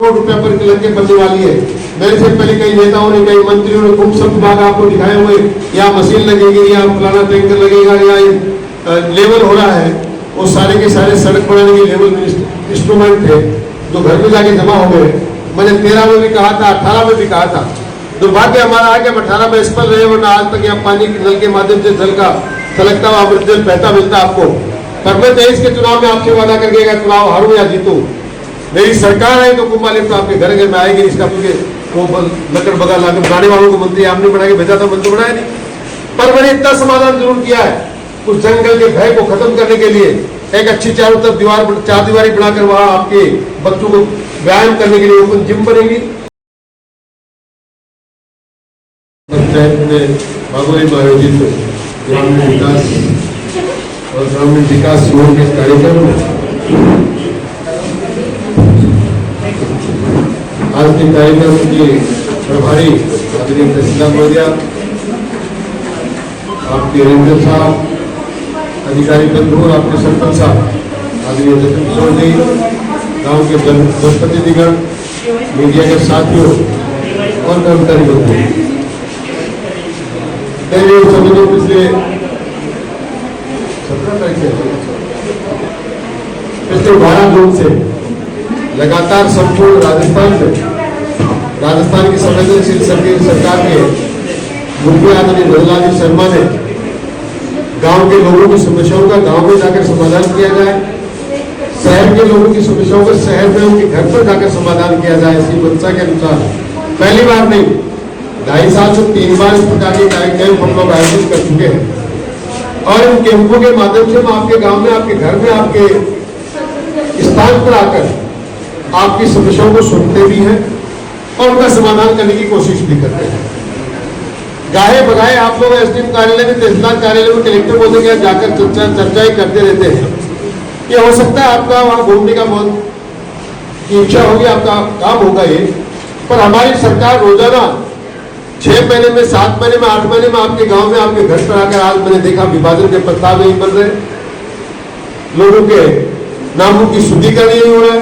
करोड़ रुपए पर लड़के बनने वाली है। मेरे से पहले कई नेताओं ने, कई मंत्रियों ने खूब सब विभाग आपको दिखाए हुए, यहाँ मशीन लगेगी, यहाँ फलाना टैंकर लगेगा, यहाँ लेवल हो रहा है। वो सारे के सारे सड़क बनाने के लेवल इंस्ट्रूमेंट थे जो घर में जाके जमा हो गए। मैंने 13 में भी कहा था, 18 में भी कहा था। दुर्भाग्य हमारा है कि हम 18 में असफल रहे, वरना आज तक यहाँ पानी नल के माध्यम से जल का छलकता हुआ अमृत जल बहता मिलता आपको। पर मैं 23 के चुनाव में आपसे वादा करके चुनाव हारूं या जीतूं, मेरी सरकार है तो कुंभ लिफ्ट तो आपके घर घर में आएगी। इसका लकड़ बगा लाकर बनाने वालों को मंत्री आपने बना के भेजा था, मन तो बनाया नहीं। पर मैंने इतना समाधान जरूर किया है, उस जंगल के भय को खत्म करने के लिए एक अच्छी चारों तरफ चार दीवारी बनाकर वहां आपके बच्चों को व्यायाम करने के लिए ओपन जिम बनेगी। पंचायत में बागोली में आयोजित ग्रामीण विकास और ग्रामीण विकास योजना के कार्यक्रम में आज के कार्यक्रम के प्रभारी आदरणीय तहसीलदार महोदया, आपके रेंजर साहब, अधिकारी बंधु और आपके सरपंच साहब, आदरणीय जतिन किशोर जी, गांव के जनप्रतिनिधिगण, मीडिया के साथियों और कर्मचारी बंधु, समझो पिछले 12 जून से लगातार संपूर्ण राजस्थान की संवेदनशील सरकार के मुख्य आदरणीय नंदलाल जी शर्मा ने गांव के लोगों की समस्याओं का गांव में जाकर समाधान किया जाए, शहर के लोगों की समस्याओं का शहर में उनके घर पर जाकर समाधान किया जाए, इसी मंशा के अनुसार पहली बार नहीं 2.5 साल से 3 बार इस प्रकार के कार्यक्रम हम लोग आयोजित कर चुके हैं। और इन कैंपों के माध्यम से हम आपके गांव में, आपके घर में, आपके स्थान पर आकर आपकी समस्याओं को सुनते भी हैं और उनका समाधान करने की कोशिश भी करते हैं। गाहे बगाए आप लोग एसडीएम कार्यालय में, तहसीलदार कार्यालय में, कलेक्टर बोलने के जाकर चर्चा ही करते रहते हैं। ये हो सकता है आपका वहां घूमने का बहुत की इच्छा होगी, आपका काम होगा ये, पर हमारी सरकार रोजाना 6 महीने में, 7 महीने में, 8 महीने में आपके गांव में, आपके घर पर आकर, आज मैंने देखा विभाजन के प्रस्ताव नहीं बन रहे, लोगों के नामों की शुद्धिकरण नहीं हो रहा है,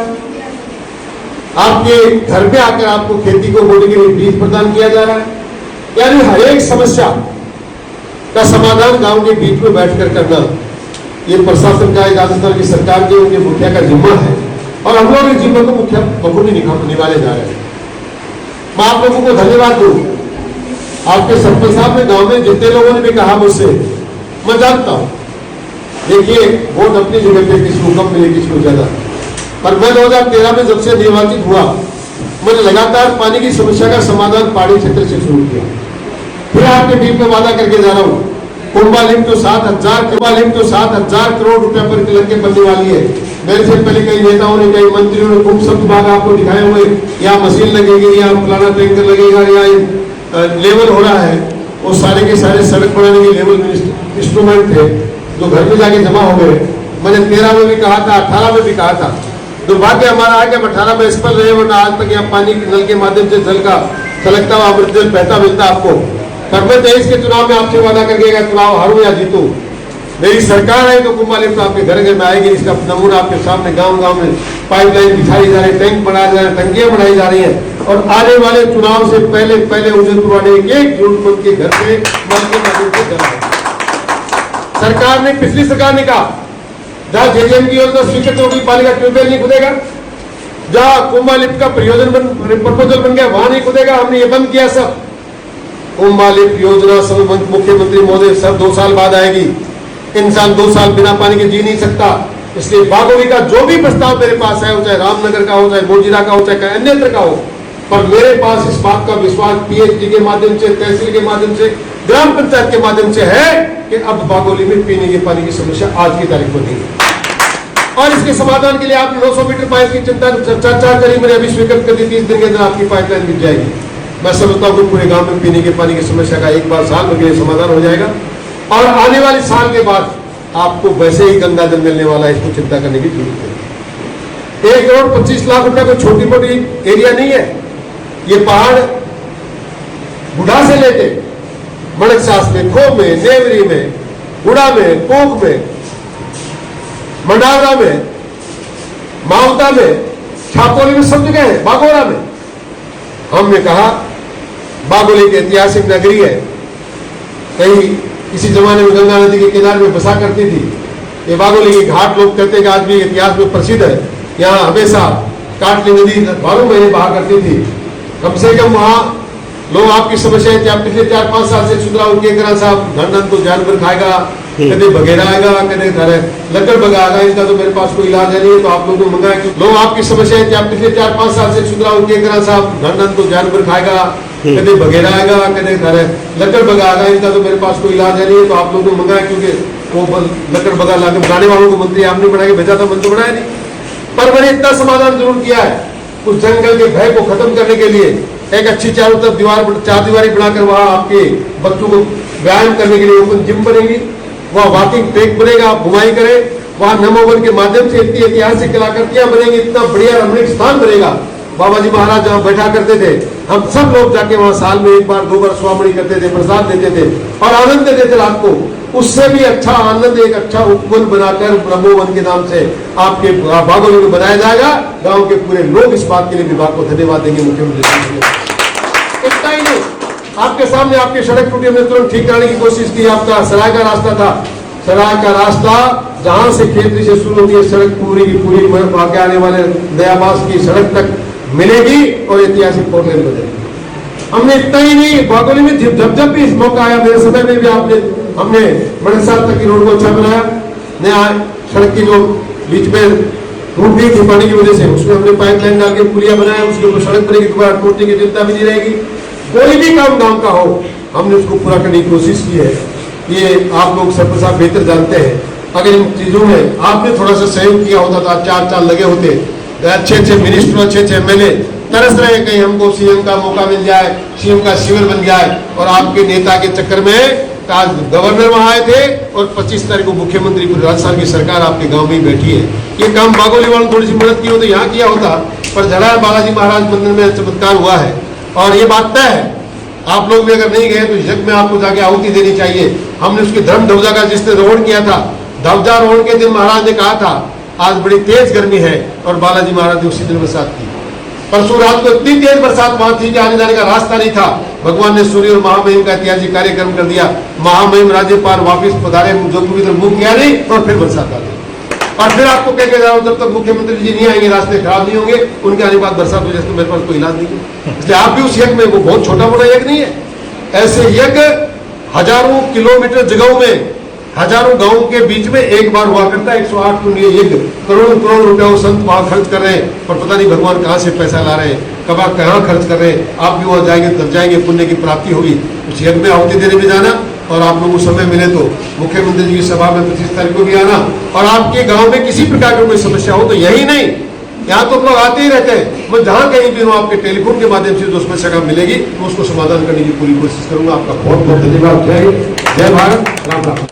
आपके घर पे आकर आपको खेती को बोने के लिए बीज प्रदान किया जा रहा है। यानी हर एक समस्या का समाधान गांव के बीच में बैठकर करना ये प्रशासन का, राजस्थान की सरकार के, उनके मुखिया का जिम्मा है और हम लोग इस जिम्मे को मुखिया बखूबी निभाने जा रहे हैं। मैं आप लोगों को धन्यवाद दूं। आपके सरपंच साहब ने गांव में जितने लोगों ने भी कहा मुझसे, मैं जानता हूं, देखिए वोट अपनी जगह पे किसको कम मिले, किसको ज्यादा, पर मैं 2013 में जब से निर्वाचित हुआ, मैंने लगातार पानी की समस्या का समाधान पहाड़ी क्षेत्र से शुरू किया। फिर आपके बीच में वादा करके जा रहा हूँ, कुंभा लिफ्ट तो 7,000 करोड़ रुपए पर लड़के बनने वाली है। मेरे से पहले कई नेताओं ने, कई मंत्रियों ने खूब सब विभाग आपको दिखाए हुए, यहाँ मशीन लगेगी, यहाँ फलाना टैंकर लगेगा, यहाँ लेवल हो रहा है। वो सारे के सारे सड़क बनाने के लेवल इंस्ट्रूमेंट थे जो घर में जाके जमा हो गए। मैंने 13 में भी कहा था, 18 में भी कहा था। दुर्भाग्य हमारा है कि हम 18 में असफल रहे, वरना आज तक यहाँ पानी नल के माध्यम से जल का छलकता हुआ अमृत जल बहता मिलता आपको। पर मैं 23 के चुनाव में आपसे वादा करके चुनाव हारूं या जीतूं, मेरी सरकार है तो कुंभ लिफ्ट तो आपके घर घर में आएगी। इसका नमूना आपके सामने गांव-गांव में पाइपलाइन बिछाई जा रही है, टैंक बनाए जा रहे हैं, टंकियां बनाई जा रही हैं और आने वाले चुनाव से पहले उदयपुर वाले एक जरूरतमंद के घर पे सरकार ने, पिछली सरकार ने कहा जहां जेजेएम की योजना स्वीकृत होगी पानी का ट्यूबवेल नहीं खुदेगा, जहां कुंभ लिफ्ट का प्रपोजल बन गया वहां नहीं खुदेगा, हमने ये बंद किया सब। कुंभ लिफ्ट योजना सब मुख्यमंत्री महोदय सब 2 साल बाद आएगी। इंसान 2 साल बिना पानी के जी नहीं सकता, इसलिए बागोली का जो भी प्रस्ताव मेरे पास है, चाहे रामनगर का हो, चाहे मोजीरा का हो, चाहे अन्यत्र का हो, पर मेरे पास इस बात का विश्वास पीएचडी के माध्यम से, तहसील के माध्यम से, ग्राम पंचायत के माध्यम से है कि अब बागोली में पीने के पानी की समस्या आज की तारीख में नहीं है। और इसके समाधान के लिए आपने 900 मीटर पाइप की चर्चा करी, मैंने अभी स्वीकृत कर दी, 30 दिन के अंदर आपकी पाइपलाइन मिल जाएगी। मैं समझता हूँ पूरे गांव में पीने के पानी की समस्या का एक बार साल में समाधान हो जाएगा और आने वाले साल के बाद आपको वैसे ही गंगा जल मिलने वाला है, इसको चिंता करने की जरूरत है। 1 करोड़ 25 लाख रुपए कोई छोटी मोटी एरिया नहीं है। ये पहाड़ बुढ़ा से लेके मणकसास में, खो में, नेवरी में, गुड़ा में, कोक में, मंडावरा में, मावता में, छापोली में, सब जगह है, बागोरा में। हमने कहा बागोली एक ऐतिहासिक नगरी है, कहीं किसी जमाने में गंगा नदी के किनारे में बसा करती थी। ये बागोली की घाट लोग कहते हैं कि आज भी इतिहास में प्रसिद्ध है। यहाँ हमेशा काटली नदी 12 महीने बहा करती थी। कम से कम वहाँ लोग आपकी समस्या है कि आप पिछले 4-5 साल से सुधरा उनके तरह साहब घंटन को जानवर खाएगा, कदे बगेरा आएगा, कदे लकड़ बगा आएगा, इनका तो मेरे पास कोई इलाज नहीं है, तो आप लोगों को मंगाए। लोग आपकी समस्या है कि आप पिछले 4-5 साल से सुधरा उनके तरह साहब घंटन को जानवर खाएगा, कदे बगेरा आएगा, कदे लकड़ बगा आएगा, इनका तो मेरे पास कोई इलाज नहीं है, तो आप लोगों को मंगाए। क्योंकि वो लकड़ बगा लाके बनाने वालों को मंत्री आपने बना के भेजा था, मन तो बनाया नहीं। पर मैंने इतना समाधान जरूर किया है, उस जंगल के भय को खत्म करने के लिए एक अच्छी चारों तरफ चार दीवारी बनाकर वहां आपके बच्चों को व्यायाम करने के लिए ओपन जिम बनेगी, वहां वॉकिंग ट्रैक बनेगा, आप घुमाई करें, वहां नमो वन के माध्यम से इतनी ऐतिहासिक कलाकृतियां बनेंगी, इतना बढ़िया रमणीक स्थान बनेगा। बाबा जी महाराज जहाँ बैठा करते थे, हम सब लोग जाके वहां साल में 1 बार 2 बार स्वामणी करते थे, प्रसाद देते थे और आनंद देते थे रात को। उससे भी अच्छा आनंद एक अच्छा उपवन बनाकर ब्रह्मोवन के नाम से आपके बागोली में बनाया जाएगा। गांव के पूरे लोग इस बात के लिए विभाग को धन्यवाद देंगे, मुख्यमंत्री जी। इतना ही नहीं, आपके सामने आपकी सड़क टूटी, हमने तुरंत ठीक कराने की कोशिश की। आपका सराय का रास्ता था, सराय का रास्ता जहां से खेतरी से शुरू होती है सड़क पूरी की पूरी आगे आने वाले दयाबास की सड़क तक मिलेगी और ऐतिहासिक फोर लेन बनेगी। हमने इतना ही नहीं, बागोली में जब भी इस मौका आया, मेरे समय में भी हमने बड़े साल तक की रोड को अच्छा बनाया। नया सड़क की जो बीच में टूट गई थी पानी की वजह से, उसमें हमने पाइपलाइन डाल के पुलिया बनाया, उसके ऊपर सड़क बनेगी, दोबारा टूटने की चिंता भी नहीं रहेगी। कोई भी काम गांव का हो, हमने उसको पूरा करने की कोशिश की है। ये आप लोग सबके साथ बेहतर जानते हैं। अगर इन चीजों में आपने थोड़ा सा सहयोग किया होता तो 4 साल लगे होते, अच्छे मिनिस्टर, अच्छे एमएलए तरस रहे कहीं हमको सीएम का मौका मिल जाए, सीएम का शिविर बन जाए, और आपके नेता के चक्कर में आज गवर्नर वहां आए थे और 25 तारीख को मुख्यमंत्री राजस्थान की सरकार आपके गांव में बैठी है। ये काम बागोली वालों ने थोड़ी सी मदद की हो तो यहाँ किया होता, पर झड़ा बालाजी महाराज मंदिर में चमत्कार हुआ है और ये बात तय है। आप लोग भी अगर नहीं गए तो यज्ञ में आपको जाके आहुति देनी चाहिए। हमने उसकी धर्म ध्वजा का जिसने रोहण किया था, ध्वजारोहण के दिन महाराज ने कहा था आज बड़ी तेज गर्मी है, और बालाजी महाराज ने उसी दिन बरसात की। परसों रात को इतनी तेज बरसात वहां थी कि आने जाने का रास्ता नहीं था। भगवान ने सूर्य और महामहिम का ऐतिहासिक कार्यक्रम कर दिया। महामहिम राज्यपाल वापिस पधारे, जो मुंह किया नहीं और फिर बरसात आ गई। और फिर आपको कह के जाओ जब तक मुख्यमंत्री जी नहीं आएंगे रास्ते खराब नहीं होंगे, उनके आने के बाद बरसात हो जाए तो मेरे पास कोई इलाज नहीं है। इसलिए आप भी उस यज्ञ में, वो बहुत छोटा मोटा यज्ञ नहीं है, ऐसे यज्ञ हजारों किलोमीटर जगहों में, हजारों गांवों के बीच में एक बार हुआ करता है। 108 पुण्य यज्ञ, करोड़ों रुपए वो संत वहां खर्च कर रहे हैं, और पता नहीं भगवान कहाँ से पैसा ला रहे हैं, कब आप कहाँ खर्च कर रहे हैं। आप भी वहां जाएंगे तब जाएंगे, पुण्य की प्राप्ति होगी। उस यज्ञ में आहुति देने में जाना, और आप लोगों को समय मिले तो मुख्यमंत्री जी की सभा में 25 तारीख को भी आना। और आपके गाँव में किसी प्रकार की कोई समस्या हो तो यही नहीं, यहाँ तो लोग आते ही रहते हैं, मैं जहाँ कहीं भी हूँ आपके टेलीफोन के माध्यम से जो समस्या का मिलेगी तो उसको समाधान करने की पूरी कोशिश करूंगा। आपका बहुत बहुत धन्यवाद। जय भारत, राम राम।